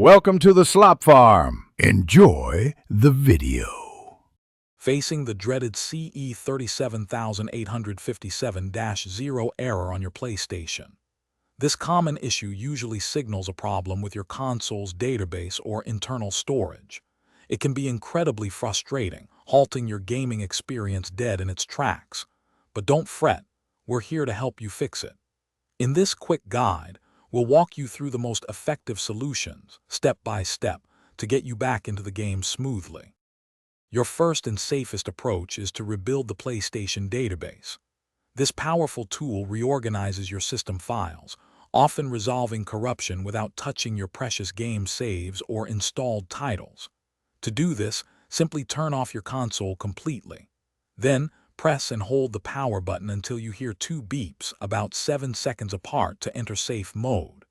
Welcome to the Slop Farm. Enjoy the video. Facing the dreaded CE-37857-0 error on your PlayStation. This common issue usually signals a problem with your console's database or internal storage. It can be incredibly frustrating, halting your gaming experience dead in its tracks. But don't fret, we're here to help you fix it. In this quick guide, we'll walk you through the most effective solutions, step by step, to get you back into the game smoothly. Your first and safest approach is to rebuild the PlayStation database. This powerful tool reorganizes your system files, often resolving corruption without touching your precious game saves or installed titles. To do this, simply turn off your console completely. Then, press and hold the power button until you hear two beeps about 7 seconds apart to enter safe mode.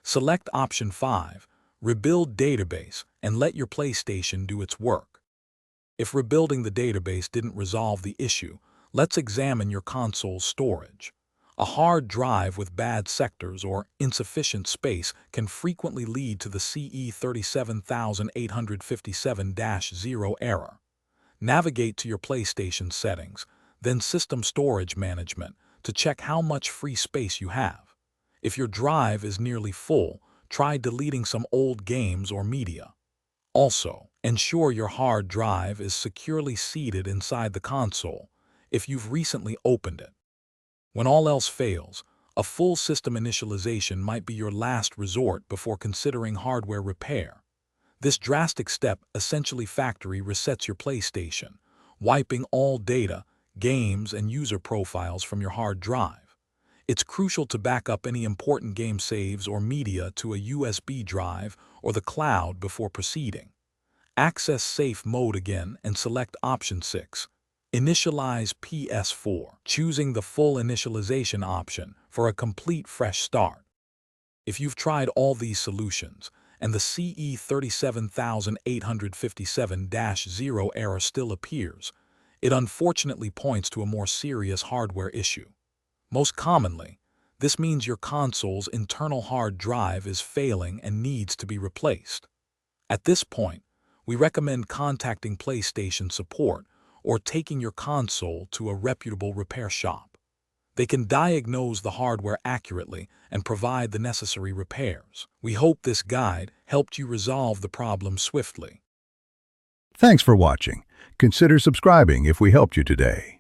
Select option 5, Rebuild Database, and let your PlayStation do its work. If rebuilding the database didn't resolve the issue, let's examine your console's storage. A hard drive with bad sectors or insufficient space can frequently lead to the CE-37857-0 error. Navigate to your PlayStation settings, then System Storage Management to check how much free space you have. If your drive is nearly full, try deleting some old games or media. Also, ensure your hard drive is securely seated inside the console if you've recently opened it. When all else fails, a full system initialization might be your last resort before considering hardware repair. This drastic step essentially factory resets your PlayStation, wiping all data, games, and user profiles from your hard drive. It's crucial to back up any important game saves or media to a USB drive or the cloud before proceeding. Access Safe Mode again and select Option 6, Initialize PS4, choosing the full initialization option for a complete fresh start. If you've tried all these solutions, and the CE-37857-0 error still appears, it unfortunately points to a more serious hardware issue. Most commonly, this means your console's internal hard drive is failing and needs to be replaced. At this point, we recommend contacting PlayStation support or taking your console to a reputable repair shop. They can diagnose the hardware accurately and provide the necessary repairs. We hope this guide helped you resolve the problem swiftly. Thanks for watching. Consider subscribing if we helped you today.